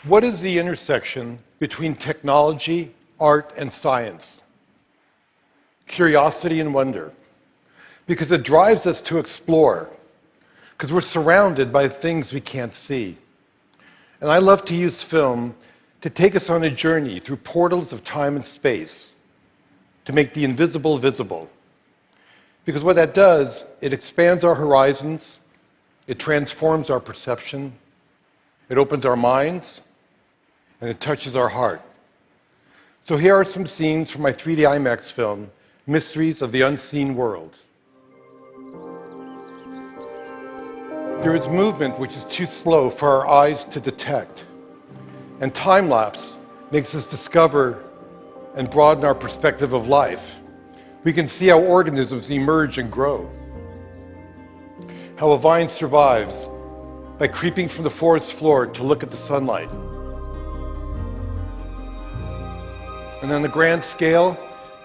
What is the intersection between technology, art, and science? Curiosity and wonder. Because it drives us to explore. Because we're surrounded by things we can't see. And I love to use film to take us on a journey through portals of time and space, to make the invisible visible. Because what that does, it expands our horizons, it transforms our perception, it opens our minds, and it touches our heart. So here are some scenes from my 3D IMAX film, Mysteries of the Unseen World. There is movement which is too slow for our eyes to detect. And time-lapse makes us discover and broaden our perspective of life. We can see how organisms emerge and grow. How a vine survives by creeping from the forest floor to look at the sunlight. And on the grand scale,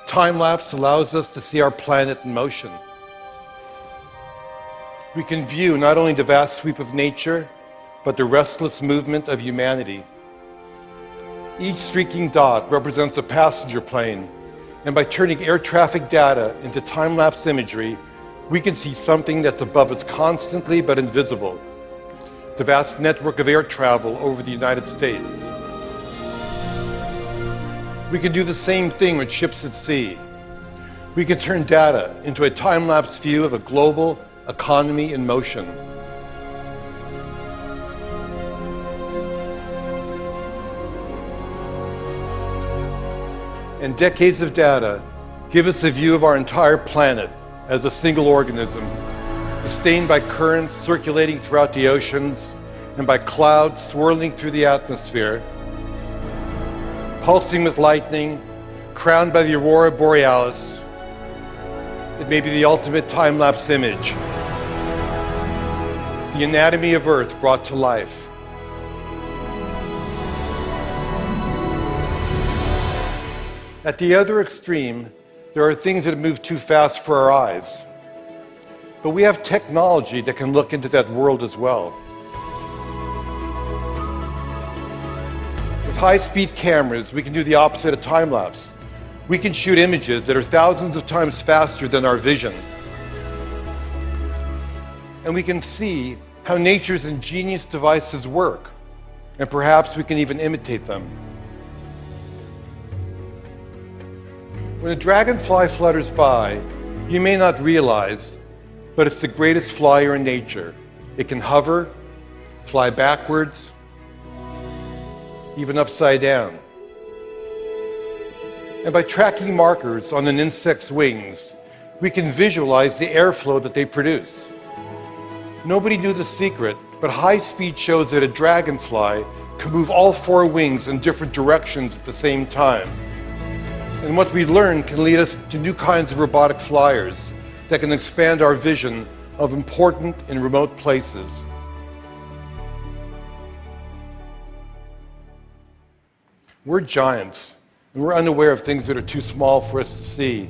time-lapse allows us to see our planet in motion. We can view not only the vast sweep of nature, but the restless movement of humanity. Each streaking dot represents a passenger plane, and by turning air traffic data into time-lapse imagery, we can see something that's above us constantly but invisible. The vast network of air travel over the United States. We can do the same thing with ships at sea. We can turn data into a time-lapse view of a global economy in motion. And decades of data give us a view of our entire planet as a single organism, sustained by currents circulating throughout the oceans and by clouds swirling through the atmosphere, pulsing with lightning, crowned by the aurora borealis. It may be the ultimate time-lapse image. The anatomy of Earth brought to life. At the other extreme, there are things that move too fast for our eyes. But we have technology that can look into that world as well. With high-speed cameras, we can do the opposite of time-lapse. We can shoot images that are thousands of times faster than our vision. And we can see how nature's ingenious devices work, and perhaps we can even imitate them. When a dragonfly flutters by, you may not realize, but it's the greatest flyer in nature. It can hover, fly backwards, even upside down. And by tracking markers on an insect's wings, we can visualize the airflow that they produce. Nobody knew the secret, but high speed shows that a dragonfly can move all four wings in different directions at the same time. And what we learn can lead us to new kinds of robotic flyers that can expand our vision of important and remote places. We're giants, and we're unaware of things that are too small for us to see.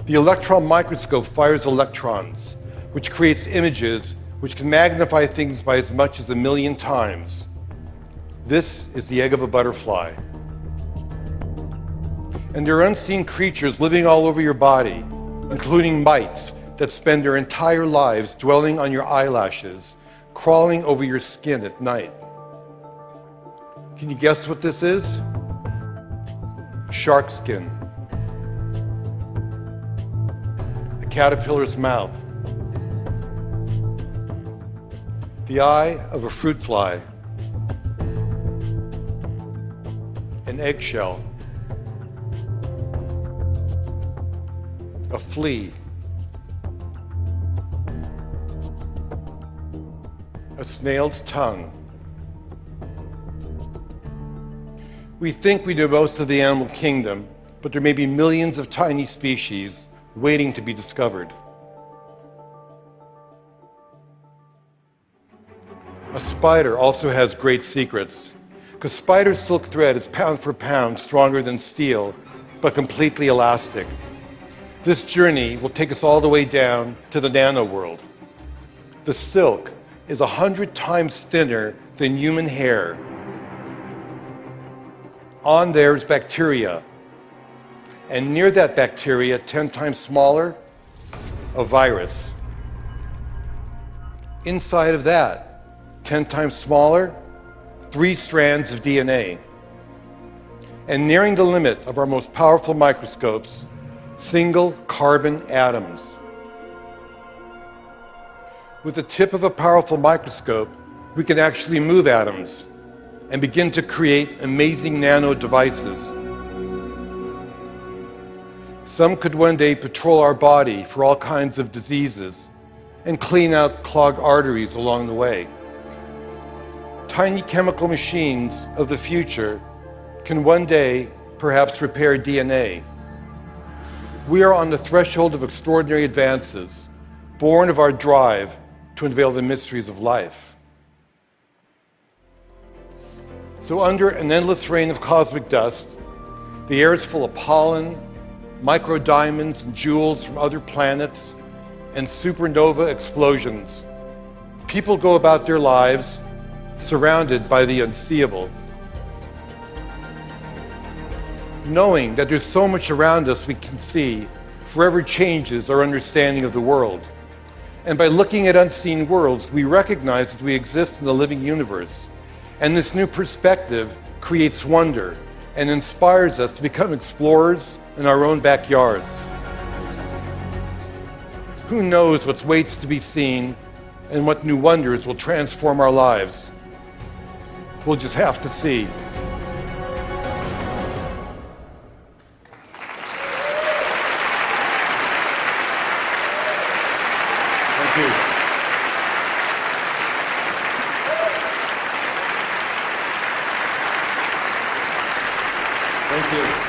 The electron microscope fires electrons, which creates images which can magnify things by as much as 1,000,000 times. This is the egg of a butterfly. And there are unseen creatures living all over your body, including mites that spend their entire lives dwelling on your eyelashes, crawling over your skin at night. Can you guess what this is? Shark skin. A caterpillar's mouth. The eye of a fruit fly. An eggshell. A flea. A snail's tongue. We think we know most of the animal kingdom, but there may be millions of tiny species waiting to be discovered. A spider also has great secrets, because spider silk thread is pound for pound stronger than steel, but completely elastic. This journey will take us all the way down to the nano world. The silk is 100 times thinner than human hair, On there is bacteria. And near that bacteria, 10 times smaller, a virus. Inside of that, 10 times smaller, 3 strands of DNA. And nearing the limit of our most powerful microscopes, single carbon atoms. With the tip of a powerful microscope, we can actually move atoms and begin to create amazing nano devices. Some could one day patrol our body for all kinds of diseases and clean out clogged arteries along the way. Tiny chemical machines of the future can one day perhaps repair DNA. We are on the threshold of extraordinary advances, born of our drive to unveil the mysteries of life. So under an endless rain of cosmic dust, the air is full of pollen, microdiamonds and jewels from other planets, and supernova explosions. People go about their lives surrounded by the unseeable, knowing that there's so much around us we can see forever changes our understanding of the world. And by looking at unseen worlds, we recognize that we exist in the living universe. And this new perspective creates wonder and inspires us to become explorers in our own backyards. Who knows what waits to be seen and what new wonders will transform our lives? We'll just have to see. Thank you.